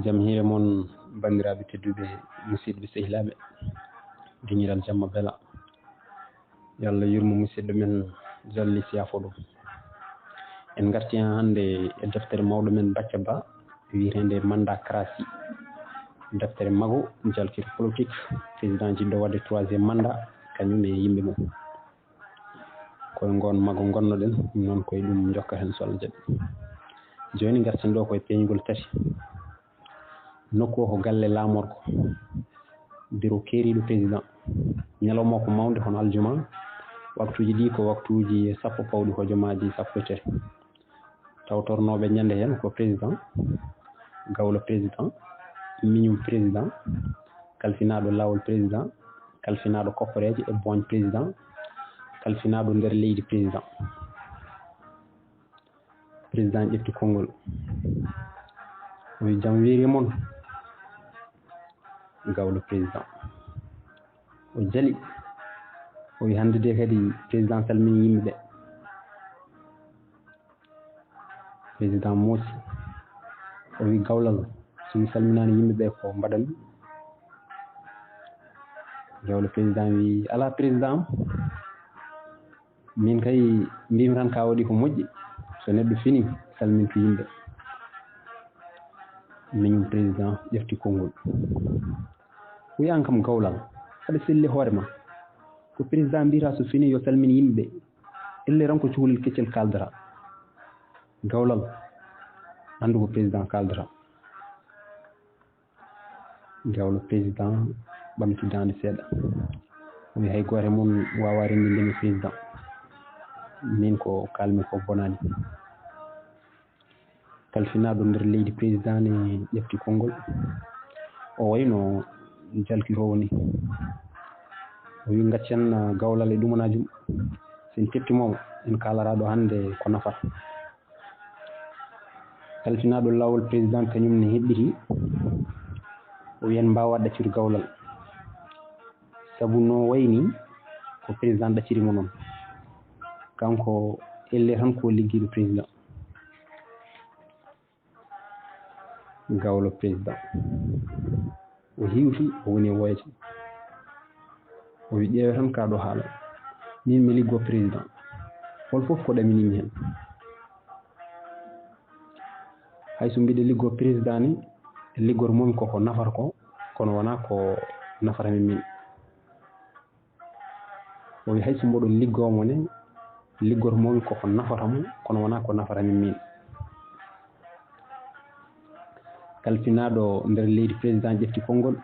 jam hiire moon bandiraɓe tedduɓe musidɓe sehilaɓe deñiral jamma beela yo Allah yurmo musidɗo men Zalli Siyafoɗo en garti hen hannde e deftere mawɗo men Bacca Bah wiyetende Manndakaraasi deftere mago jalkiri politique président jiɗɗo wadde 3e mandat kañum e yimɓe mum koye ngon mago gonnoɗen ɗum noon koye ɗum jokka hen so Allah jaaɓi joni garten ɗo koye peeñugol tati nokku o ko galle laamorko bureau keeriɗo président ñalawma ko mawde hono aljuma waktuji ɗi ko waktuji sappo pawɗi hojomaji sappo e tati tawtornoɓe ñande hen ko président gawlo président miñum président kalfinaɗo lawol président kalfinaɗo koppareje e boñ président kalfinaɗo nder leydi président président ƴetti konngol o wi jam weeri moon gawlo président o jali o wi hannde de kadi président salmini yimɓeɓe président moosi o wi gawlal so wi salminani yimɓeɓe ko mbaɗami gawlo président wi ala président min kay mbimi tan ka waɗi ko moƴƴi so neɗɗo fini salmintu yimɓe miñum président ƴefti konngol wi an kam gawlal aɗa selli hoore ma ko président mbiyata so fini yo salmini yimɓeɓe elle tan ko cukalel keccel kaldata gawlal andu ko président kaldata gawlo président ɓamti dande seeɗa o wi hay goto moon wawa rendindemi président min ko kalmi ko bonani kalfinaɗo nder leydi président ne ƴefti konngol o wayno jalkirowo ni o wi gaccen gawlal e ɗumanajum sen teftimomo en kalara ɗo hannde ko nafata kalfinaɗo lawol président kañum ne heɓɓiti o wi en mbawa ɗaccude gawlal saabu no wayni ko président ɗaccirimo noon kanko elle tan ko ligguiɗo président gawlo président o hiwti o woni woyata o wi ƴeewe tan ka ɗo haala min mi liggo président hol foof ko ɗaminimi hen hayso mbiɗa liggo président ni liggor momi koko nafata ko kono wona ko nafatami min o wi hayso mboɗo liggomo ne liggor momi koko nafatamo kono wona ko nafatami min kalfinaɗo nder leydi président ƴefti konngol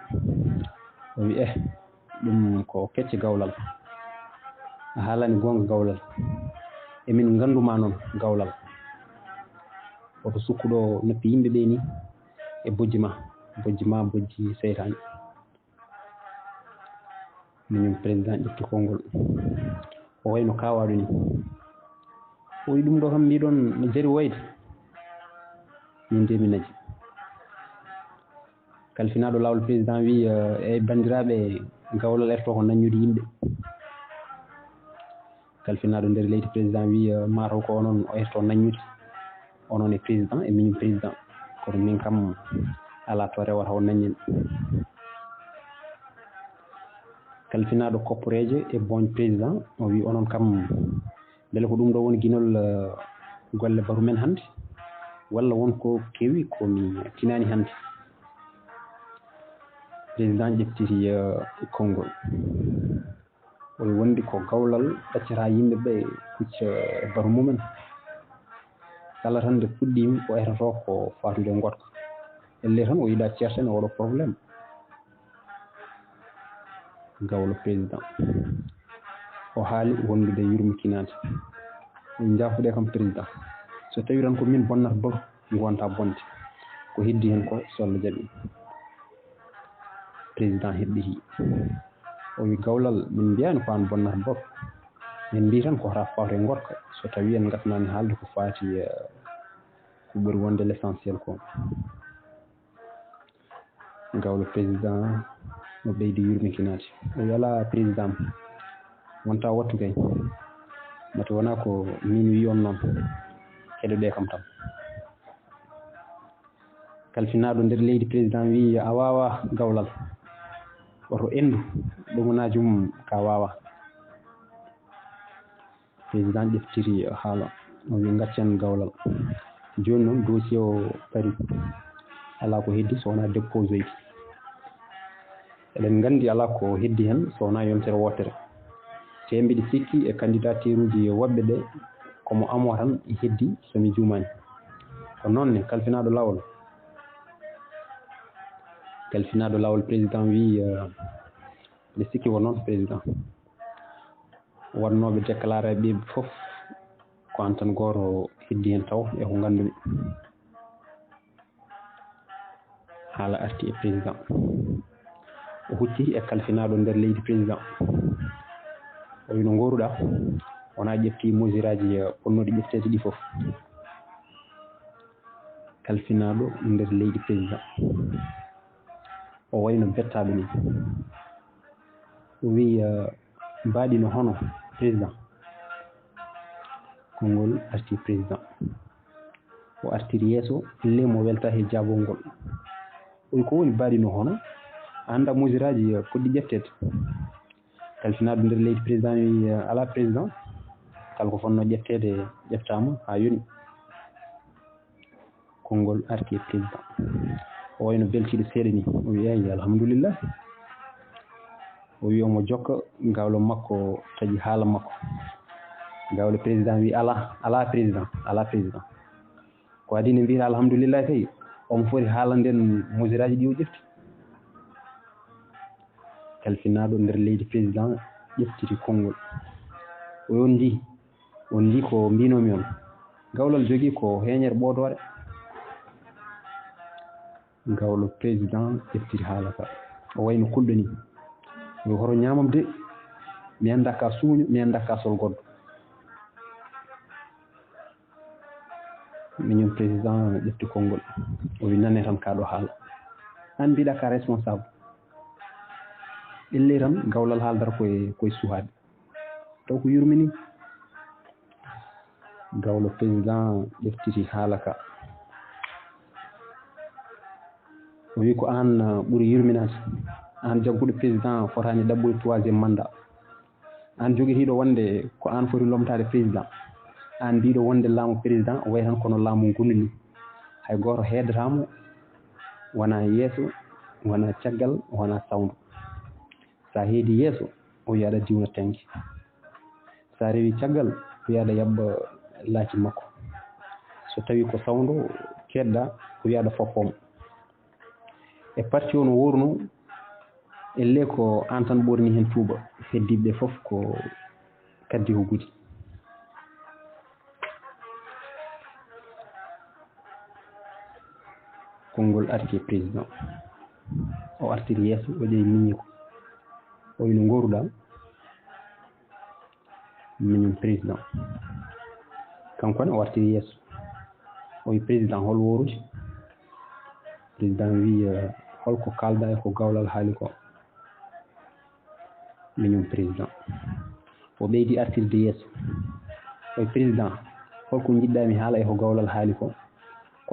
o wi ɗum ko kecce gawlal a haalani gonga gawlal emin ganduma noon gawlal oto sukkuɗo noppi yimɓeɓe ni e bojji ma bojji seytani miñum président ƴefti konngol o wayno kawaɗo ni o wi ɗum ɗo kam mbiɗon no jari woyde min de mi naji kalfinaɗo lawol président wi e bandiraɓe gawlal erto ko naññude yimɓe kalfinaɗo nder leydi président wi mataw ko onon o erto naññude onon e président e miñum président kono min kam ala to rewata o naññen kalfinaɗo koppareje e boñ président o wi onon kam beele ko ɗum ɗo woni guinol golle baru men hannde walla wonko kewi komi tinani hannde président ƴeftiti konngol o wondi ko gawlal ɗaccata yimɓeɓe kucca baru mumen kala tan nde puɗɗimi ko etoto ko fatude gotka elle tan o yiiɗa ceerten oɗo probléme gawlo président o haali wondude yurmikinade min jafuɗe kam président so tawi tan ko min bonnata baru gonta bonde ko heddi hen ko so Allah jaaɓi président heɓɓiti o wi gawlal min mbiyani ko an bonnata baru min mbi tan ko hota fawte gotka so tawi en gasnani haalde ko fati ko ɓuri wonde l' essentiel ko gawlo président no ɓeydi yurmikinade o wi ala président wonta wattu kay mate wona ko min wi on noon heɗoɗe kam tan kalfinaaɗo nder leydi président wi a wawa gawlal oto endu ɗumanajum ka wawa. président ƴeftiri haala o wi gaccen gawlal. joni noon dossier o pari ala ko heddi so wona dépose oyti. eɗen gandi ala ko heddi hen so wona yontere wotere te mbiɗi sikki e candidature uji woɓɓe ɗe komo amo tan heddi somi jumani. ko noonne kalfinaɗo lawol président wi nde sikki ko noon président wannoɓe déclaré ɓe foof ko an tan goto heddi hen taw e ko gandumi. haala arti e président o hucciti e kalfinaɗo nder leydi président o wi no goruɗa wona ƴefti mesure aji ponnoɗi ƴeftede ɗi foof. kalfinaɗo nder leydi président o wayno bettaɗo ni o wi mbaɗino hono président. konngol arti président o artiri yeeso elle mo welta he jabol ngol o wi ko woni mbaɗino hono anda mesure aji poɗɗi ƴeftede. kalfinaɗo nder leydi président wi ala président kala ko fonno ƴeftede ƴeftama ha yoni. konngol arti président o wayno beltiɗo seeɗa ni o wi eyi alhamdulillah. o wi omo jokka gawlo makko taƴi haala makko. gawlo président wi ala président ko adi ne mbiyata alhamdulillah kay omo foti haalanden mesure aji ɗi o ƴefti. kalfinaɗo nder leydi président ƴeftiri konngol o on ndi ko mbinomi on gawlal jogui ko heeñere ɓoodore. gawlo président ƴeftiri haala ka o wayno kulɗo ni o wi hoto ñamam de mi anda ka suuño mi anda ka sol goɗɗo. minen président ƴefti konngol o wi nane tan kaɗo haala an mbiɗa ka responsable elle tan gawlal haaldata koye suhade taw ko yurmini. gawlo président ƴeftiri haala ka o wi ko an ɓuuri yurminade an jagguɗo président fotani ɗaɓɓude 3e mandat. an joguitiɗo wonde ko an foti lomtade président. an mbiɗo wonde laamu président way tan kono laamu ngundu ni hay goto heedatamo wona yeeso wona caggal wona sawndu. sa heedi yeeso o wi aɗa diwna tengge. sa rewi caggal o wi aɗa yaɓɓa laaci makko. so tawi ko sawndu keɗɗa o wi aɗa foppoma. e parti o no worno elle ko an tan ɓorni hen tuuba heddiɓe foof ko kaddi ko gudi. konngol arti président o artiri yeeso o ƴeewi miñi ko o wi no goruɗa minen président kankone o artiri yeeso o wi président hol worude. président wi holko kalda e ko gawlal haali ko. minen président o ɓeydi artirde yeeso o wi président holko jiɗɗa mi haala e ko gawlal haali ko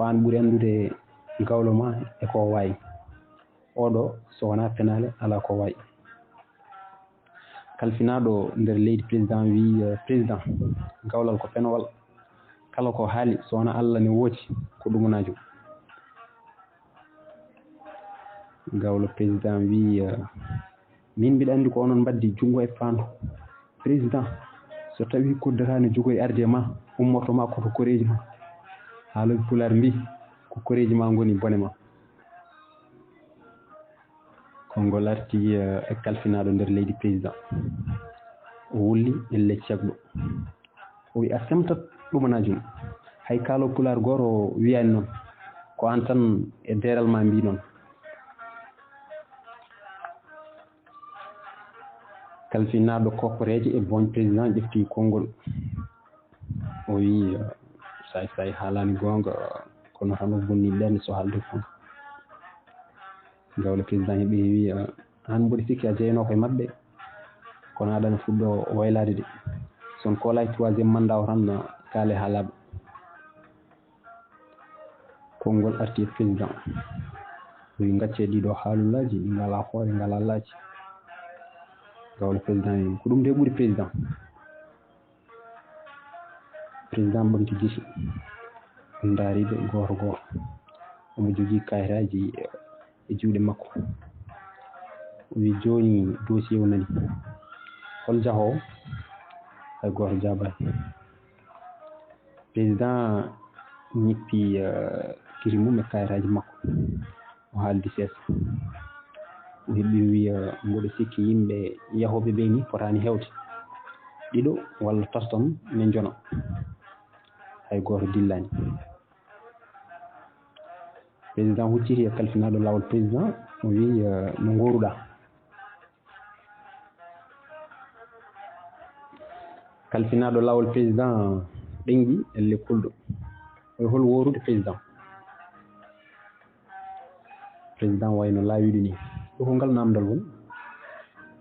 an ɓuuri andude gawlo ma e ko wayi. oɗo so wona pinal ala ko wayi. kalfinaɗo nder leydi président wi président gawlal ko penowal kala ko haali so wona Allah ne wooti ko ɗumanajum. gawlo président wi min mbiɗa andi ko onon mbaddi junngo e faandu président so tawi koddatani jogoy arde ma ummortoma koto koreji ma. haaloɓe Pulaar mbi ko koreji ma ngoni bone ma. konngol arti e kalfinaɗo nder leydi président o wulli elle cagɗo o wi a semtat ɗumanajum hay kaalo Pulaar goto wiyani noon ko an tan e deral ma mbi noon. kalfinaɗo kokkoreje e boñ président ƴefti konngol o wi say haalani gonga kono tan o bonni ɓenne so haalde kon. gawle président heeɓi wi an mboɗo sikki a jeyano koye mabɓe kono aɗana fuɗɗo waylade de son kolaki 3e mandat o tan kaale haalaɓe. konngol arti e président o wi gaccee ɗiɗo haalullaji ɗi ngala hoore ngala laaji gawlo président wi ko ɗum de ɓuri président ɓamti gisi ndaariɓe goto goto omo jogii kayitaji e juuɗe makko o wi joni dossier o nani hol jahowo hay goto jaabani président ñippi kiri mum e kayitaji makko o haaldi seesa o heɓi wiya mboɗo sikki yimɓe yahoɓe ɓe ni fotani hewde ɗiɗo walla taston ne jona hay goto dillani président hucciti e kalfinaɗo lawol président o wi no goruɗa kalfinaɗo lawol président ɗengi elle kulɗo o hol worude président wayno laawiɗo ni ɗo ko ngal namdal woni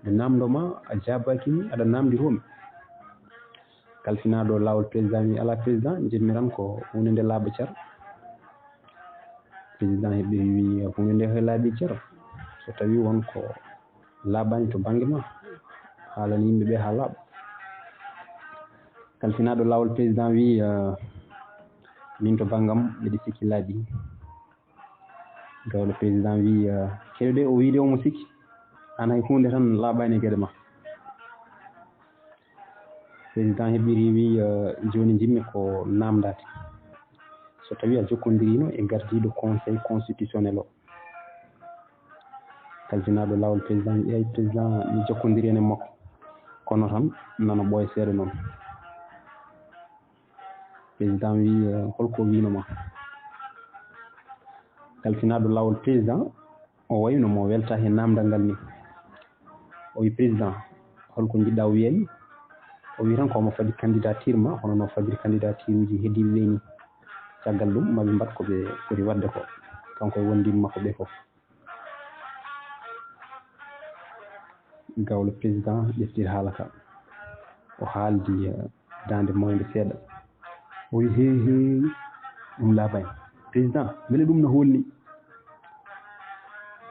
nde namdoma a jabakimi aɗa namdiromi kalfinaɗo lawol président wi ala président jinmiran ko hunde nde laaɓa cer président heɓi wi hunde nde he laaɓi cer so tawi wonko laaɓani to banggue ma haalani yimɓeɓe ha laaɓa kalfinaɗo lawol président wi min to banggam mbiɗa sikki laaɓi gawlo président wi keɗo de o wiide omo sikki an hay hunde tan laaɓani e gueɗe ma président heɓiri wi joni jimmi ko namdade so tawi a jokkodirino e gardiɗo conseil constitutionnel o kalfinaɗo lawol président wi président mi jokkodiri ene makko kono tan nana ɓooya seeɗa noon président wi holko winoma kalfinaɗo lawol président o wayno mo welta he namdal ngal ni o wi président holko jiɗɗa wiyami o wi tan komo fadi candidature ma hono no fadiri candidature uji heddiɓe ɓe ni caggal ɗum maɓe mbat koɓe foti wadde ko kanko e wondiɓe makko ɓe fof gawlo président ƴeftiri haala ka o haaldi dande moyde seeɗa o wi he ɗum laaɓani président beele ɗum no holni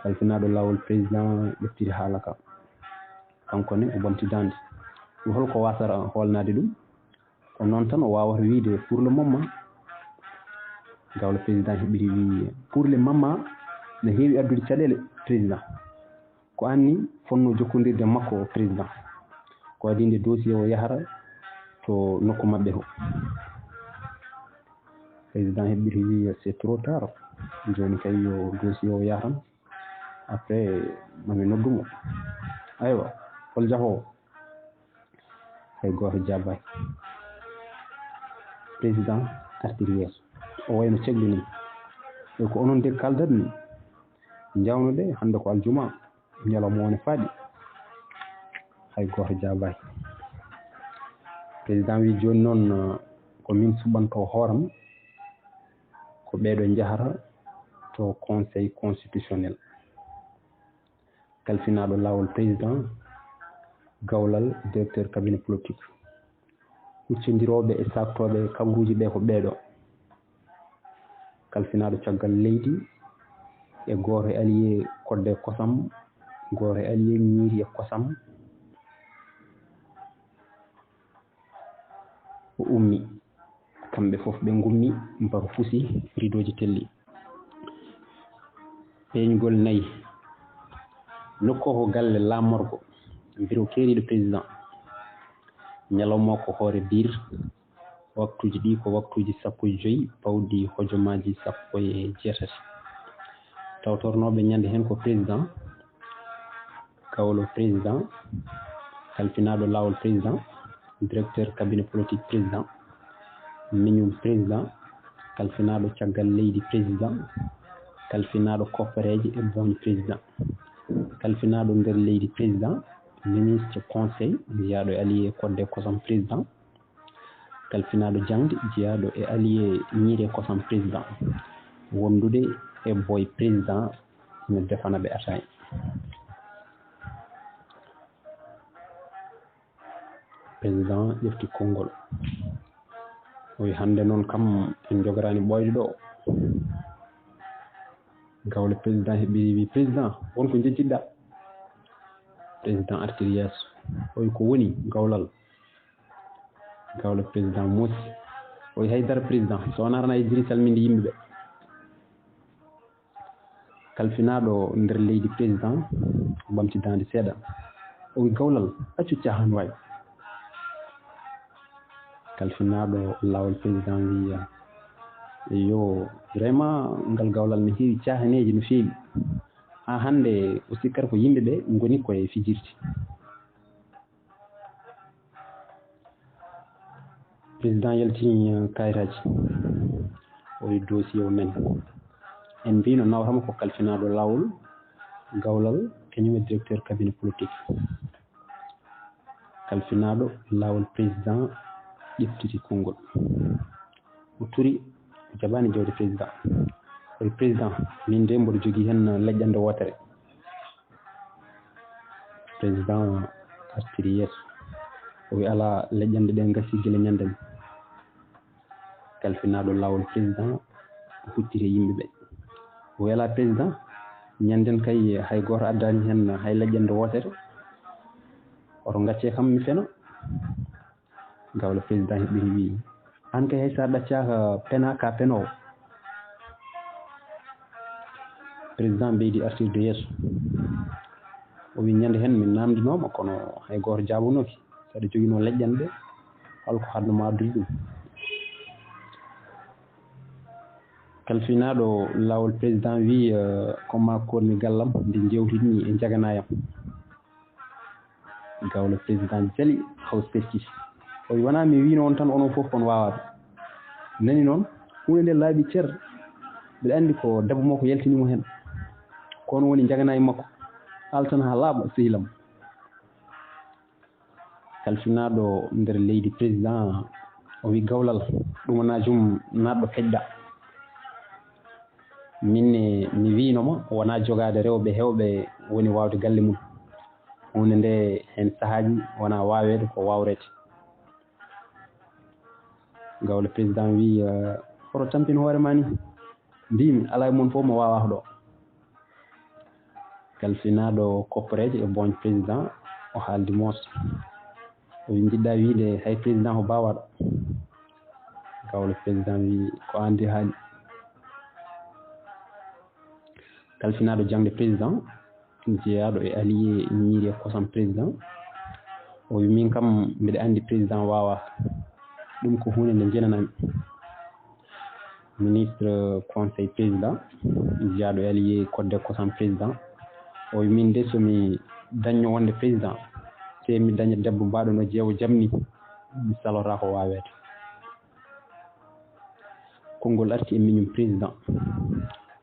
kalfinaɗo lawol président ƴeftiri haala ka kanko ne o ɓamti dande ɗum holko wasata holnade ɗum ko noon tan o wawata wiide pour le moment gawlo président heɓiri wi pour le moment ne heewi addude caɗele président ko anni fonno jokkodirde makko président ko adi nde dossier o yahata to nokku mabɓe to président heɓiri wi c'est trop tard joni kay yo dossier o yaha tan après mami noddumo aywa hol jahowo hay goto jaabaki président artiri yeeso o wayno ceglini e ko onon de kaldata ni jawno de hande ko aljuma ñalawma wone faaɗi hay goto jaabaki président wi joni noon ko min suɓanto hooram ko ɓeeɗo jahata to conseil constitutionnel kalfinaɗo lawol président gawlal directeur cabinet politique huccodiroɓe e saktoɓe kabaruji ɓe ko ɓeeɗo kalfinaɗo caggal leydi e goto e allié kodde kosam goto e allié ñiiri e kosam o ummi kamɓe fof ɓe gummi mbako fusi ridoji telli peeñgol nayyi nokko ko galle lammorgo bureau keeriɗo président ñalawma ko hoore bir waktuji ɗi ko waktuji 15 pawdi hojomaji 17 tawtornoɓe ñande hen ko président kawlo président kalfinaɗo lawol président directeur cabinet politique président miñum président kalfinaɗo caggal leydi président kalfinaɗo koppareje e boñ président kalfinaɗo nder leydi président ministre conseil jeeyaɗo e allié kodde kosam président kalfinaɗo jangde jeeyaɗo e allié ñiiri e kosam président wondude e boy président ina defana ɓe ataye président ƴefti konngol o wi hande noon kam en jogorani ɓoyde ɗo gawle président heɓɓiri wi président wonko jejjiɗɗa. Président artiri yeeso oyi ko woni gawlal. Gawle président moosi oyi haydara président so wona tan a jiri salminde yimɓe ɓe. Kalfinaɗo nder leydi président ɓamtidande seeɗa o wi gawlal accu cahan wayi. Kalfinaɗo lawol président wi yo vraiment ngal gawlal ne heewi cahaneji no feewi ha hande o sikkata ko yimɓe ɓe ngoni koye fijirde. Président yaltini kayitaji o wi dossier o men en mbino nawtama ko kalfinaɗo lawol gawlal kañum e directeur cabinet politique. Kalfinaɗo lawol président ƴeftiti konngol o turi o jaɓani jawdi président o wi président min de mboɗo jogui hen leƴƴande wotere. Président artiri yeeso o wi ala leƴƴande ɗe gasi guila ñanden. Kalfinaɗo lawol président o hucciti yimɓe ɓe o wi ala président ñanden kay hay goto addani hen hay leƴƴande wotere oto gacce kam mi fena. Gawle président heɓɓiri wi an kay hay sa ɗaccaka pena ka penowo. Président ɓeydi artirde yeeso o wi ñande hen min namdinoma kono hay goto jabunoki saɗa joguino leƴƴanɗe holko hadnoma addude ɗum. Kalfinaɗo lawol président wi koma kormi gallam nde jewtidni e jaganayam. Gawle président jaali haw serki o wi wona mi wino on tan onon foof on wawaɓe nani noon hunde nde laaɓi ceer mbiɗa andi ko debbo makko yaltinimo hen kono woni jaganayi makko altan ha laaɓa sehilam. Kalfinaɗo nder leydi président o wi gawlal ɗum wona jum natɗo keƴɗa. minne mi winoma wona jogade rewɓe hewɓe woni wawde galle mum. hunde nde hen sahaji wona wawede ko wawrete. Gawle président wi oto tampin hoorema ni mbimi ala e moon fof mo wawa ɗo. Kalfinaɗo koppareje e boñ président o haaldi mos o wi jiɗɗa wiide hay président ko bawaɗo. Gawle président wi ko andi haali. Kalfinaɗo jangde président jeeyaɗo e allié ñiiri e kosam président o wi min kam mbiɗa andi président wawa ɗum ko hunde nde jenanami. Ministre conseil président jeeyaɗo e allié kodde kosam président o wi min de somi dañño wonde président te mi daña debbo mbaɗo no jeewo jamni mi salota ko wawede. Konngol arti e miñum président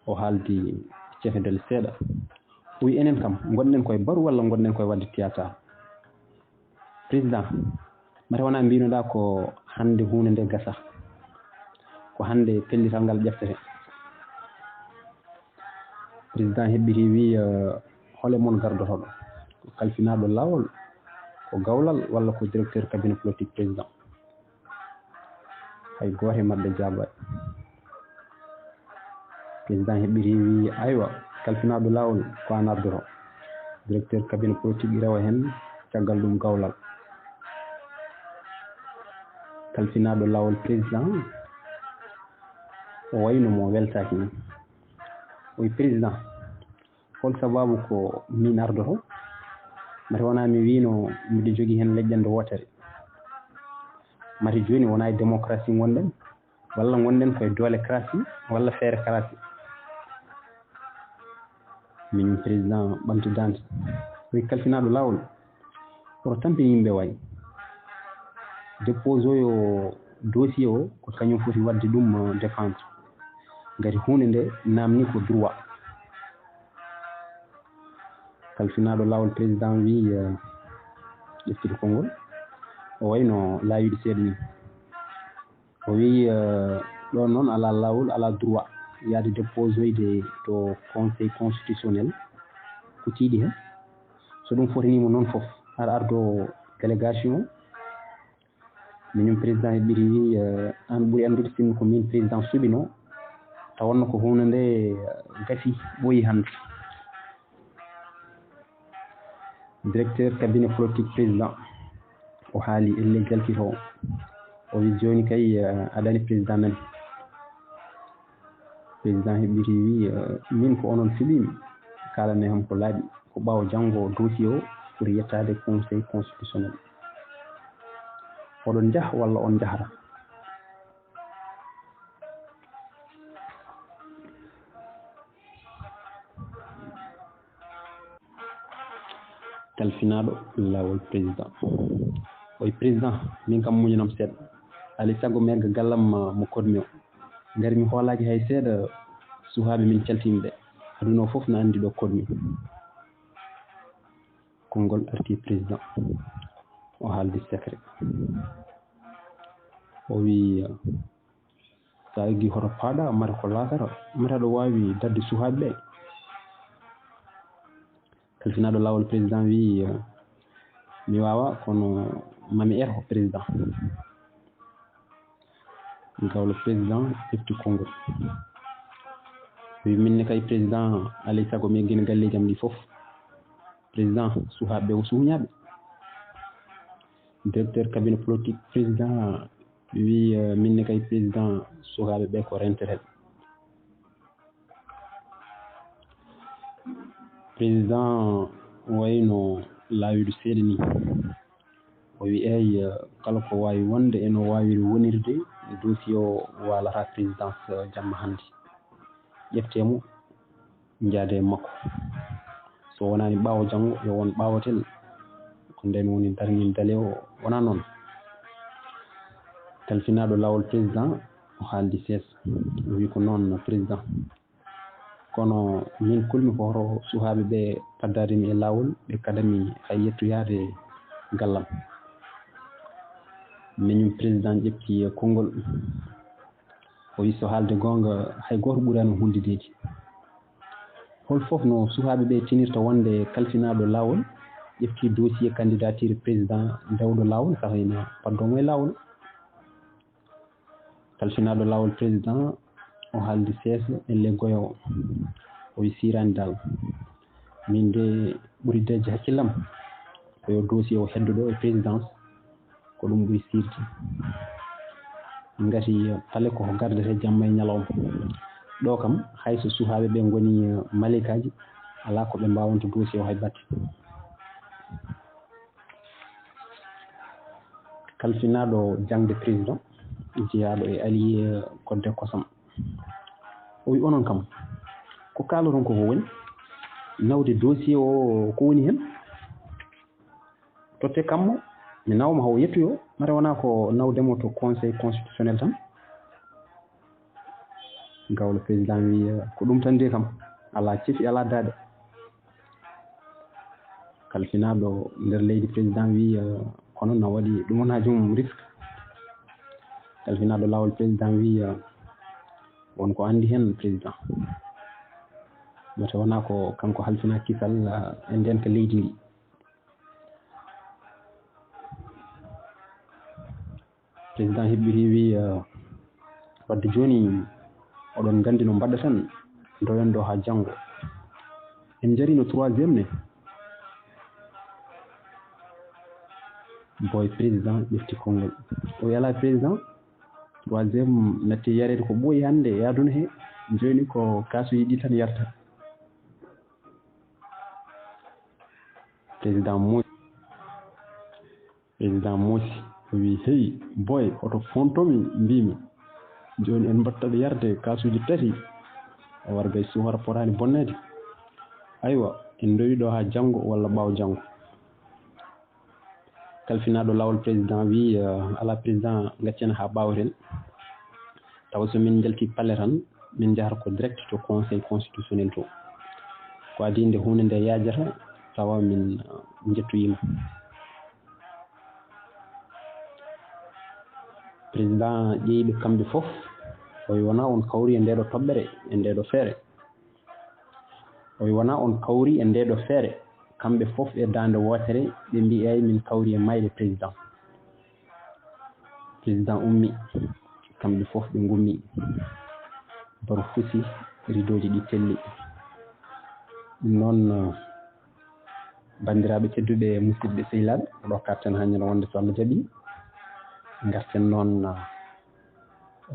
o haaldi cefedel seeɗa o wi enen kam gonɗen koye baru walla gonɗen koye wadde théâtre. Président mate wona mbinoɗa ko hande hunde nde gasa ko hande pellital ngal ƴeftete. Président heɓɓiti wi hole moon gardotoɗo ko kalfinaɗo lawol ko gawlal walla ko directeur cabinet politique président. hay goto e mabɓe jabaɗi. Président heɓɓiti wi aywa kalfinaɗo lawol ko an ardoto directeur cabinet politique rewa hen caggal ɗum gawlal. Kalfinaɗo lawol président o wayno mo weltaki ni o wi président hol sababu ko min ardoto mate wona mi wino mbiɗo jogui hen leƴƴande wotere mate joni wona e démocratie gonɗen walla gonɗen koye dolécratie walla férécratie. min président ɓamtidande o wi kalfinaɗo lawol oto tampini yimɓe wayi dépose oyo dossier o ko kañum foti wadde ɗum défendre gati hunde nde namni ko droit. Kalfinaɗo lawol président wi ƴeftiti konngol o wayno laawiɗo seeɗa ni o wi ɗon noon ala lawol ala droit yaade dépose oyde to conseil constitutionnel ko tiiɗi hen so ɗum fotanima noon foof aɗa ardo délégation. Minum président heɓɓiri wi an ɓuuri andude sinno ko min président suɓino tawonno ko hunde nde gasi ɓooyi hannde. Directeur cabinet politique président o haali elle jaltito o wi joni kay aɗani président nani. Président heɓɓiti wi min ko onon fiɗimi kalane ham ko laaɓi ko ɓaawo janngo dossier o pour yettade conseil constitutionnel. oɗon jaha walla on jahata? Talfinaɗo lawol président oyi président min kam muñanam seeɗa alay saago merga gallam mo kodmi o ngari mi hoolaki hay seeɗa suhaaɓe min caltimi ɓe aduna o fof ne anndi ɗo kodmi. Konngol arti président o haaldi secret o wi sa eggi hoto paaɗa mata ko laatata mata ɗo wawi dadde suhaaɓe ɓe. Kalfinaɗo lawol président wi mi wawa kono mami er ko président. Gawlo président ƴefti konngol wi minne kay président alay saago mi eggino galleji am ɗi fof président suhaaɓe ɓe o suuñaɓe. Directeur cabinet politique président wi minne kay président suhaaɓe ɓe ko rentereɓe. Président wayno laawiɗo seeɗa ni o wi eyi kala ko wawi wonde eno wawi wonirde dossier o walata présidence jamma hannde ƴeftemo jaade makko so wonani ɓaawo janngo yo won ɓaawotel ko nden woni darnil dale o wona noon. Talfinaɗo lawol président o haaldi seesa o wi ko noon président kono min kulmi ko hoto suhaaɓe ɓe paddademi e lawol ɓe kadami hay yettoyade gallam. Miñum président ƴefti konngol o wi so haalde gonga hay goto ɓurani hundideji hol foof no suhaaɓe ɓe tinirta wonde kalfinaɗo lawol ƴefti dossier candidature président dewɗo lawol saka ina paddomo e lawol. Kalfinaɗo lawol président o haaldi seesa e leggoyo o wi sirani dal min de ɓuri dejje hakkillam koyo dossier o heddo ɗo e présidence ko ɗum ɓuri sirde ngati pale koko gardete jamma e ñalawma ɗo kam hayso suhaaɓe ɓe ngoni malikaji ala ko ɓe mbawanta dossier o hay batte. Kalfinaɗo jangde président jeyaɗo e allié kodde kosam o wi onon kam ko kaloton koko woni nawde dossier o ko woni hen totte kammo mi nawma hawo yettoyo mata wona ko nawdemo to conseil constitutionnel tan. Gawlo président wi ko ɗum tan de kam ala cefi ala daade. Kalfinaɗo nder leydi président wi kono no waɗi ɗum wona jomum risque. Kalfinaɗo lawol président wi wonko andi hen président mata wona ko kanko halfina kisal e nden ko leydi ndi. Président heɓɓiti wi wadde joni oɗon gandi no mbaɗɗa tan doyon ɗo ha janggo en jarino 3e ne boy président ƴefti konngol o wi ala président 3e natti yarede ko ɓooyi hannde e aduna he joni ko kasuji ɗi tan yarta. Président moosi o wi hey boy oto fontomi mbimi joni en mbattaɗo yarde kasuji tati o wargay suhara potani bonnede aywa en dowi ɗo ha janggo walla ɓaawo janggo. Kalfinaɗo lawol président wi ala président gaccen ha ɓawaten tawa so min jalti palle tan min jahata ko direct to conseil constitutionnel to ko adi nde hunde nde yajata tawa min jettoyima. Président ƴeyiɓe kamɓe fof o wi wona on kawri e ndeɗo toɓɓere e ndeɗo feere o wi wona on kawri e ndeɗo feere kamɓe fof e dande wotere ɓe mbi eyi min kawri e mayde président. Président ummi kamɓe fof ɓe gummi baro fusi ridoji ɗi telli. ɗum noon bandiraɓe tedduɓe musidɓe sehilaɓe ɗo karten hannde no wonde so Allah jaaɓi garten noon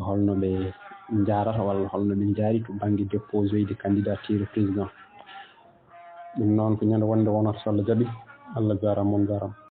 holno ɓe jarata walla holno ɓe jaari to banggue dépose de candidature président. ɗum noon ko ñande wonde wonata so Allah jaaɓi. Allah jarama on jarama.